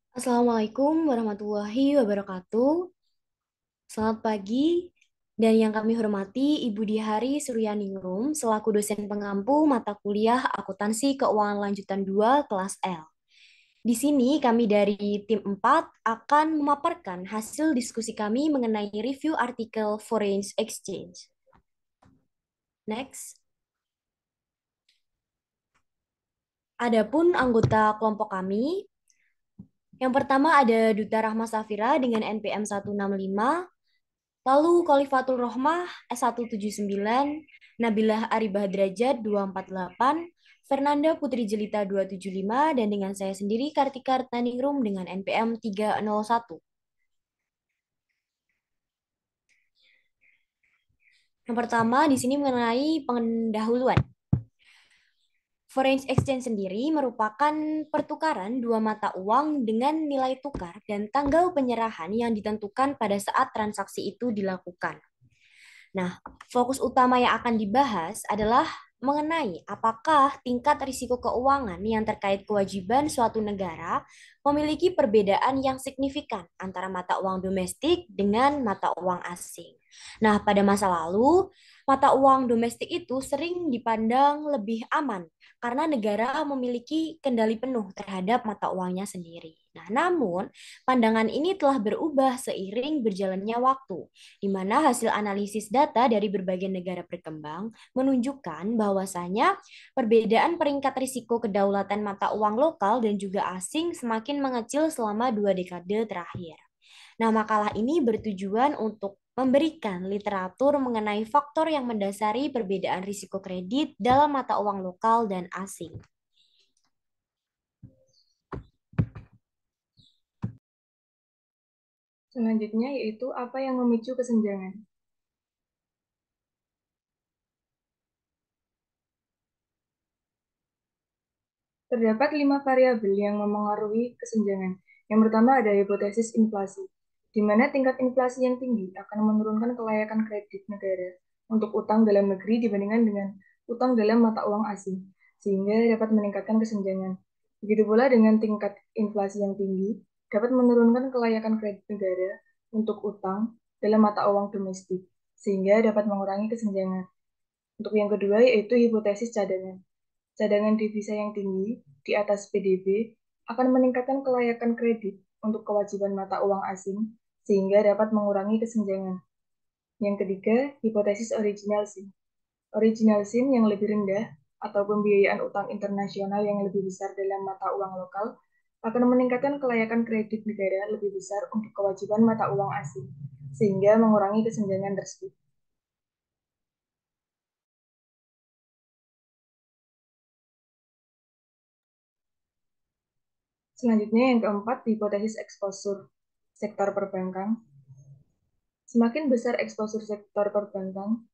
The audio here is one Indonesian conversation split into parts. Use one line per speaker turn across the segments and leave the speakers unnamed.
Assalamualaikum warahmatullahi wabarakatuh. Selamat pagi, dan yang kami hormati Ibu Dihari Suryaningrum selaku dosen pengampu mata kuliah Akuntansi Keuangan Lanjutan 2 kelas L. Di sini kami dari tim 4 akan memaparkan hasil diskusi kami mengenai review artikel Foreign Exchange. Next. Adapun anggota kelompok kami, yang pertama ada Duta Rahma Safira dengan NPM 165. Lalu Khalifatul Rohmah S179, Nabilah Aribah Derajat 248, Fernanda Putri Jelita 275, dan dengan saya sendiri Kartika Taningrum dengan NPM 301. Yang pertama di sini mengenai pendahuluan. Foreign exchange sendiri merupakan pertukaran dua mata uang dengan nilai tukar dan tanggal penyerahan yang ditentukan pada saat transaksi itu dilakukan. Nah, fokus utama yang akan dibahas adalah mengenai apakah tingkat risiko keuangan yang terkait kewajiban suatu negara memiliki perbedaan yang signifikan antara mata uang domestik dengan mata uang asing. Nah, pada masa lalu, mata uang domestik itu sering dipandang lebih aman karena negara memiliki kendali penuh terhadap mata uangnya sendiri. Nah, namun pandangan ini telah berubah seiring berjalannya waktu, di mana hasil analisis data dari berbagai negara berkembang menunjukkan bahwasanya perbedaan peringkat risiko kedaulatan mata uang lokal dan juga asing semakin mengecil selama 2 dekade terakhir. Nah, makalah ini bertujuan untuk memberikan literatur mengenai faktor yang mendasari perbedaan risiko kredit dalam mata uang lokal dan asing.
Selanjutnya yaitu apa yang memicu kesenjangan. Terdapat 5 variabel yang memengaruhi kesenjangan. Yang pertama ada hipotesis inflasi, di mana tingkat inflasi yang tinggi akan menurunkan kelayakan kredit negara untuk utang dalam negeri dibandingkan dengan utang dalam mata uang asing, sehingga dapat meningkatkan kesenjangan. Begitu pula dengan tingkat inflasi yang tinggi dapat menurunkan kelayakan kredit negara untuk utang dalam mata uang domestik, sehingga dapat mengurangi kesenjangan. Untuk yang kedua yaitu hipotesis cadangan. Cadangan devisa yang tinggi di atas PDB akan meningkatkan kelayakan kredit untuk kewajiban mata uang asing sehingga dapat mengurangi kesenjangan. Yang ketiga, hipotesis original sin. Original sin yang lebih rendah atau pembiayaan utang internasional yang lebih besar dalam mata uang lokal akan meningkatkan kelayakan kredit negara lebih besar untuk kewajiban mata uang asing, sehingga mengurangi kesenjangan tersebut. Selanjutnya yang keempat, hipotesis eksposur sektor perbankan. Semakin besar eksposur sektor perbankan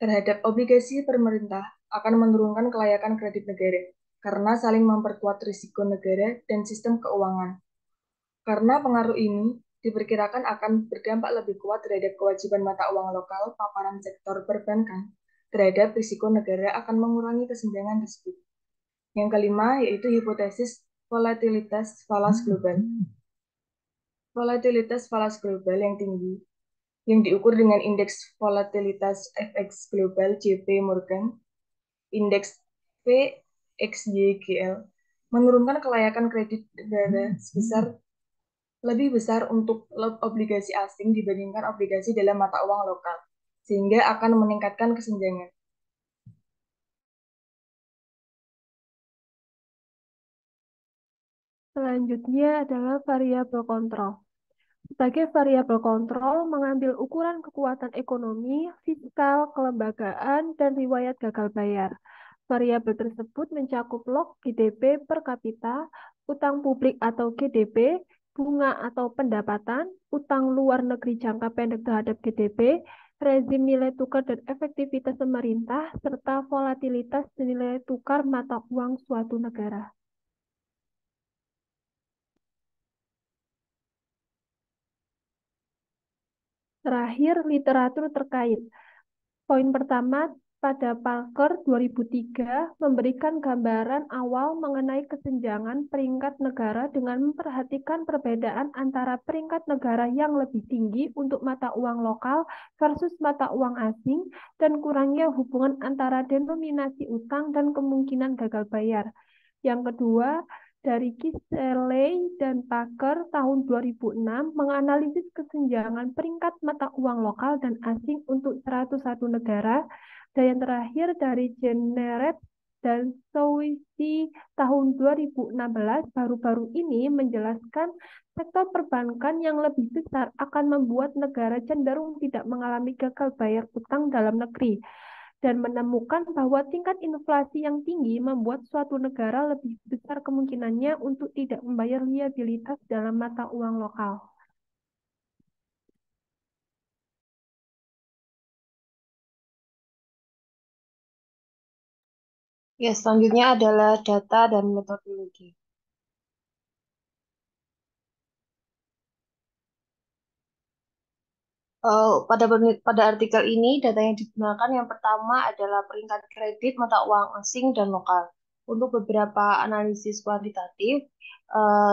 terhadap obligasi pemerintah akan menurunkan kelayakan kredit negara karena saling memperkuat risiko negara dan sistem keuangan. Karena pengaruh ini diperkirakan akan berdampak lebih kuat terhadap kewajiban mata uang lokal, paparan sektor perbankan terhadap risiko negara akan mengurangi kesenjangan tersebut. Yang kelima yaitu hipotesis volatilitas falas global. Volatilitas falas global yang tinggi yang diukur dengan indeks volatilitas FX global JP Morgan, indeks VXYGL, menurunkan kelayakan kredit negara sebesar lebih besar untuk obligasi asing dibandingkan obligasi dalam mata uang lokal, sehingga akan meningkatkan kesenjangan.
Selanjutnya adalah variabel kontrol. Sebagai variabel kontrol, mengambil ukuran kekuatan ekonomi, fiskal, kelembagaan, dan riwayat gagal bayar. Variabel tersebut mencakup log GDP per kapita, utang publik atau GDP, bunga atau pendapatan, utang luar negeri jangka pendek terhadap GDP, rezim nilai tukar dan efektivitas pemerintah, serta volatilitas nilai tukar mata uang suatu negara. Terakhir, literatur terkait. Poin pertama, pada Parker 2003 memberikan gambaran awal mengenai kesenjangan peringkat negara dengan memperhatikan perbedaan antara peringkat negara yang lebih tinggi untuk mata uang lokal versus mata uang asing dan kurangnya hubungan antara denominasi utang dan kemungkinan gagal bayar. Yang kedua, dari Kisely dan Parker tahun 2006 menganalisis kesenjangan peringkat mata uang lokal dan asing untuk 101 negara. Dan yang terakhir dari Jeneret dan Soucy tahun 2016 baru-baru ini menjelaskan sektor perbankan yang lebih besar akan membuat negara cenderung tidak mengalami gagal bayar utang dalam negeri dan menemukan bahwa tingkat inflasi yang tinggi membuat suatu negara lebih besar kemungkinannya untuk tidak membayar liabilitas dalam mata uang lokal.
Ya, selanjutnya adalah data dan metodologi. Pada artikel ini, data yang digunakan yang pertama adalah peringkat kredit mata uang asing dan lokal. Untuk beberapa analisis kuantitatif,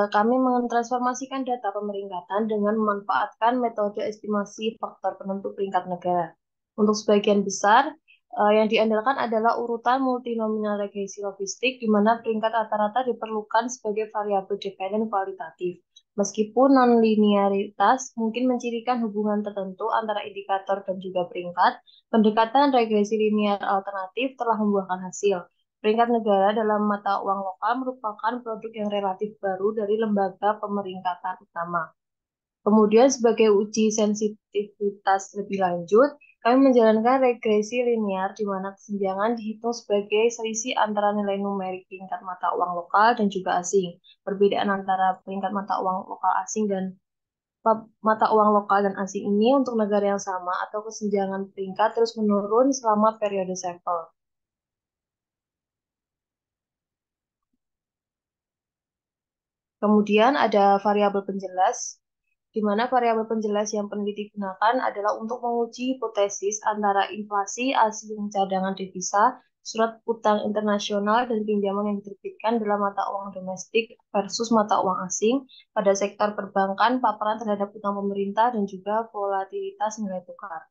kami mentransformasikan data pemeringkatan dengan memanfaatkan metode estimasi faktor penentu peringkat negara. Untuk sebagian besar, yang diandalkan adalah urutan multinominal regresi logistik, di mana peringkat rata-rata diperlukan sebagai variabel dependen kualitatif. Meskipun nonlinearitas mungkin mencirikan hubungan tertentu antara indikator dan juga peringkat, pendekatan regresi linear alternatif telah membuahkan hasil. Peringkat negara dalam mata uang lokal merupakan produk yang relatif baru dari lembaga pemeringkatan utama. Kemudian sebagai uji sensitivitas lebih lanjut, kami menjalankan regresi linear di mana kesenjangan dihitung sebagai selisih antara nilai numerik peringkat mata uang lokal dan juga asing. Perbedaan antara peringkat mata uang lokal asing dan mata uang lokal dan asing ini untuk negara yang sama atau kesenjangan peringkat terus menurun selama periode sampel. Kemudian ada variabel penjelas, di mana variabel penjelas yang peneliti gunakan adalah untuk menguji hipotesis antara inflasi hasil cadangan devisa, surat utang internasional, dan pinjaman yang diterbitkan dalam mata uang domestik versus mata uang asing pada sektor perbankan, paparan terhadap utang pemerintah, dan juga volatilitas nilai tukar.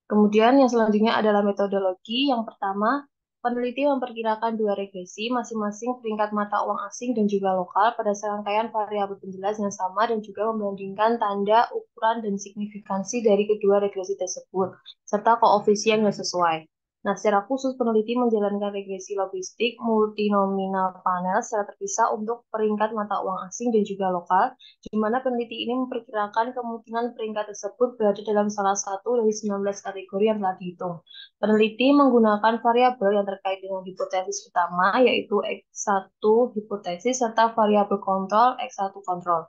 Kemudian yang selanjutnya adalah metodologi. Yang pertama, peneliti memperkirakan dua regresi masing-masing peringkat mata uang asing dan juga lokal pada serangkaian variabel penjelas yang sama dan juga membandingkan tanda, ukuran, dan signifikansi dari kedua regresi tersebut, serta koefisien yang sesuai. Nah, secara khusus peneliti menjalankan regresi logistik multinominal panel secara terpisah untuk peringkat mata uang asing dan juga lokal, di mana peneliti ini memperkirakan kemungkinan peringkat tersebut berada dalam salah satu dari 19 kategori yang telah dihitung. Peneliti menggunakan variabel yang terkait dengan hipotesis utama, yaitu X1 hipotesis serta variabel kontrol X1 kontrol.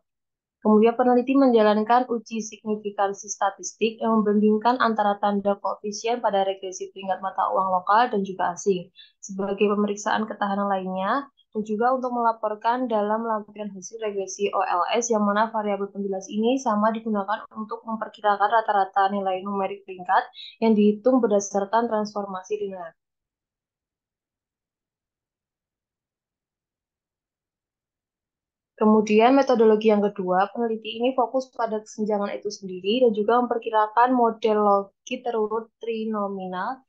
Kemudian peneliti menjalankan uji signifikansi statistik yang membandingkan antara tanda koefisien pada regresi peringkat mata uang lokal dan juga asing, sebagai pemeriksaan ketahanan lainnya, dan juga untuk melaporkan dalam lampiran hasil regresi OLS yang mana variabel penjelas ini sama digunakan untuk memperkirakan rata-rata nilai numerik peringkat yang dihitung berdasarkan transformasi linear. Kemudian metodologi yang kedua, peneliti ini fokus pada kesenjangan itu sendiri dan juga memperkirakan model logi terurut trinomial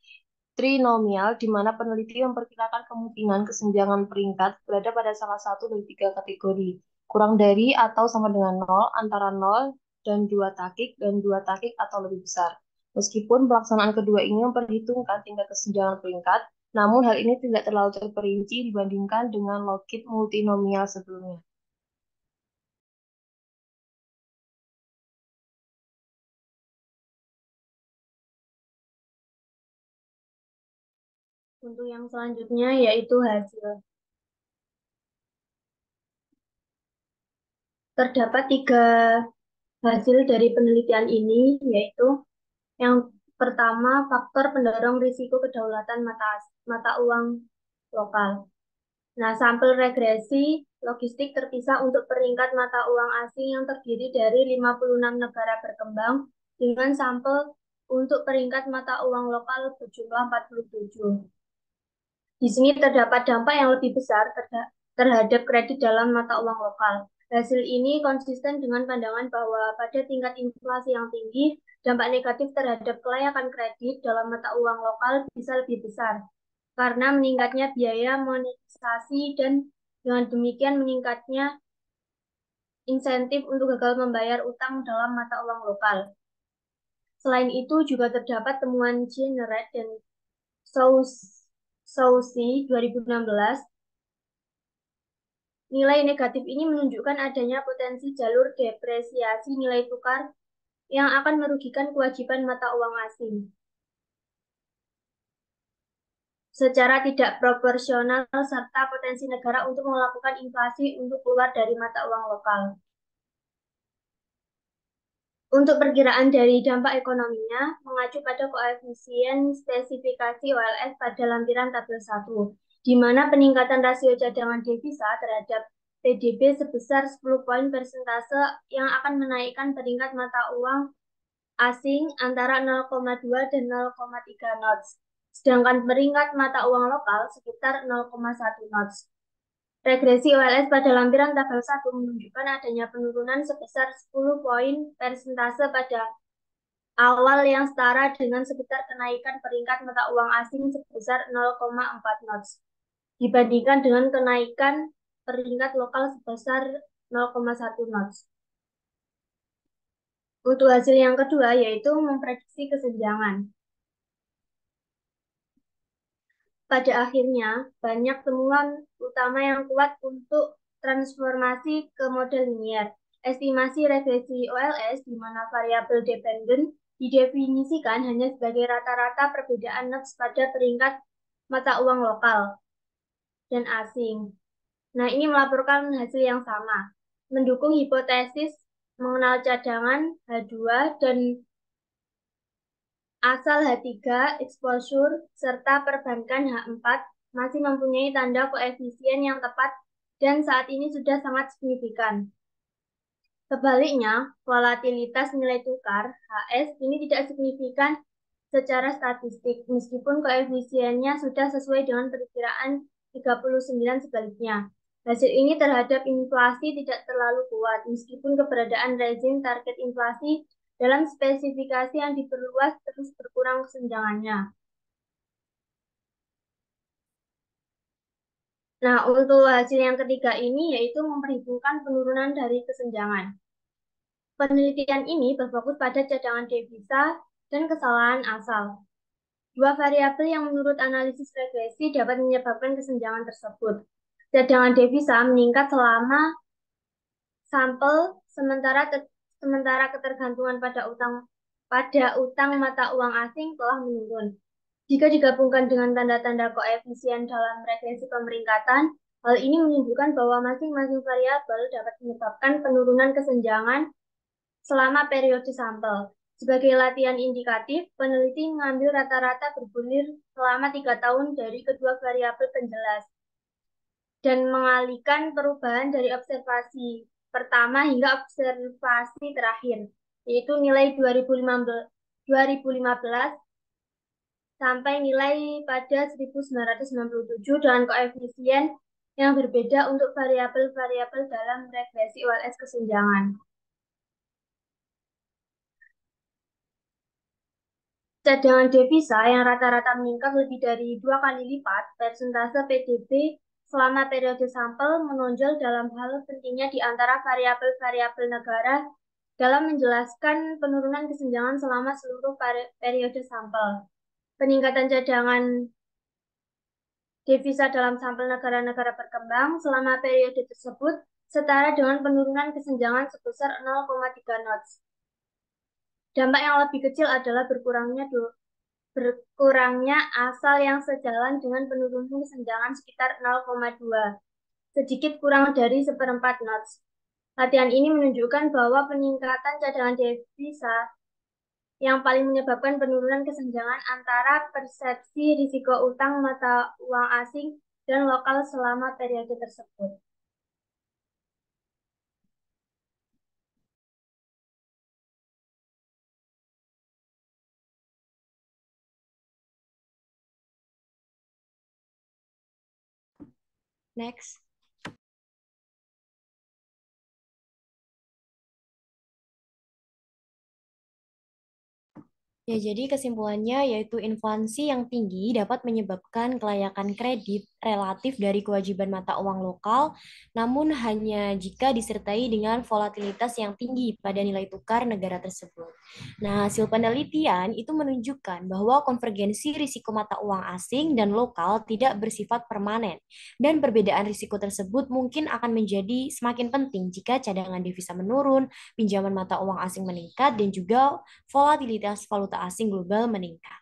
di mana peneliti memperkirakan kemungkinan kesenjangan peringkat berada pada salah satu dari tiga kategori, kurang dari atau sama dengan 0, antara 0 dan 2 takik, dan 2 takik atau lebih besar. Meskipun pelaksanaan kedua ini memperhitungkan tingkat kesenjangan peringkat, namun hal ini tidak terlalu terperinci dibandingkan dengan logit multinomial sebelumnya.
Untuk yang selanjutnya yaitu hasil. Terdapat tiga hasil dari penelitian ini, yaitu yang pertama, faktor pendorong risiko kedaulatan mata uang lokal.
Nah, sampel regresi logistik terpisah untuk peringkat mata uang asing yang terdiri dari 56 negara berkembang dengan sampel untuk peringkat mata uang lokal berjumlah 47. Di sini terdapat dampak yang lebih besar terhadap kredit dalam mata uang lokal. Hasil ini konsisten dengan pandangan bahwa pada tingkat inflasi yang tinggi, dampak negatif terhadap kelayakan kredit dalam mata uang lokal bisa lebih besar karena meningkatnya biaya monetisasi dan dengan demikian meningkatnya insentif untuk gagal membayar utang dalam mata uang lokal. Selain itu juga terdapat temuan Jeneret dan Soucy 2016. Nilai negatif ini menunjukkan adanya potensi jalur depresiasi nilai tukar yang akan merugikan kewajiban mata uang asing secara tidak proporsional serta potensi negara untuk melakukan inflasi untuk keluar dari mata uang lokal. Untuk perkiraan dari dampak ekonominya, mengacu pada koefisien spesifikasi OLS pada lampiran tabel 1, di mana peningkatan rasio cadangan devisa terhadap PDB sebesar 10 poin persentase yang akan menaikkan peringkat mata uang asing antara 0,2 dan 0,3 knots, sedangkan peringkat mata uang lokal sekitar 0,1 knots. Regresi OLS pada lampiran tabel 1 menunjukkan adanya penurunan sebesar 10 poin persentase pada awal yang setara dengan sekitar kenaikan peringkat mata uang asing sebesar 0,4 knots dibandingkan dengan kenaikan peringkat lokal sebesar 0,1 knots. Untuk hasil yang kedua yaitu memprediksi kesenjangan. Pada akhirnya, banyak temuan utama yang kuat untuk transformasi ke model linier. Estimasi regresi OLS di mana variabel dependen didefinisikan hanya sebagai rata-rata perbedaan knots pada peringkat mata uang lokal dan asing. Nah, ini melaporkan hasil yang sama, mendukung hipotesis mengenal cadangan H2 dan asal H3, exposure, serta perbankan H4 masih mempunyai tanda koefisien yang tepat dan saat ini sudah sangat signifikan. Sebaliknya, volatilitas nilai tukar HS ini tidak signifikan secara statistik meskipun koefisiennya sudah sesuai dengan perkiraan 39 sebaliknya. Hasil ini terhadap inflasi tidak terlalu kuat meskipun keberadaan rezim target inflasi dalam spesifikasi yang diperluas terus berkurang kesenjangannya. Nah, untuk hasil yang ketiga ini yaitu memperhitungkan penurunan dari kesenjangan. Penelitian ini berfokus pada cadangan devisa dan kesalahan asal. Dua variabel yang menurut analisis regresi dapat menyebabkan kesenjangan tersebut. Cadangan devisa meningkat selama sampel sementara ketergantungan pada utang mata uang asing telah menurun. Jika digabungkan dengan tanda-tanda koefisien dalam regresi pemeringkatan, hal ini menunjukkan bahwa masing-masing variabel dapat menyebabkan penurunan kesenjangan selama periode sampel. Sebagai latihan indikatif, peneliti mengambil rata-rata bergulir selama 3 tahun dari kedua variabel penjelas dan mengalihkan perubahan dari observasi pertama hingga observasi terakhir, yaitu nilai 2015 sampai nilai pada 1997 dengan koefisien yang berbeda untuk variabel-variabel dalam regresi OLS kesenjangan. Cadangan devisa yang rata-rata meningkat lebih dari 2 kali lipat persentase PDB selama periode sampel menonjol dalam hal pentingnya di antara variabel-variabel negara dalam menjelaskan penurunan kesenjangan selama seluruh periode sampel. Peningkatan cadangan devisa dalam sampel negara-negara berkembang selama periode tersebut setara dengan penurunan kesenjangan sebesar 0,3 knots. Dampak yang lebih kecil adalah berkurangnya asal yang sejalan dengan penurunan kesenjangan sekitar 0,2, sedikit kurang dari 1/4 knots. Latihan ini menunjukkan bahwa peningkatan cadangan devisa yang paling menyebabkan penurunan kesenjangan antara persepsi risiko utang mata uang asing dan lokal selama periode tersebut.
Next. Ya, jadi kesimpulannya yaitu inflasi yang tinggi dapat menyebabkan kelayakan kredit relatif dari kewajiban mata uang lokal, namun hanya jika disertai dengan volatilitas yang tinggi pada nilai tukar negara tersebut. Nah, hasil penelitian itu menunjukkan bahwa konvergensi risiko mata uang asing dan lokal tidak bersifat permanen, dan perbedaan risiko tersebut mungkin akan menjadi semakin penting jika cadangan devisa menurun, pinjaman mata uang asing meningkat, dan juga volatilitas valuta asing global meningkat.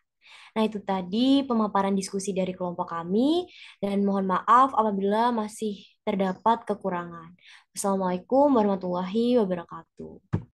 Nah, itu tadi pemaparan diskusi dari kelompok kami, dan mohon maaf apabila masih terdapat kekurangan. Wassalamualaikum warahmatullahi wabarakatuh.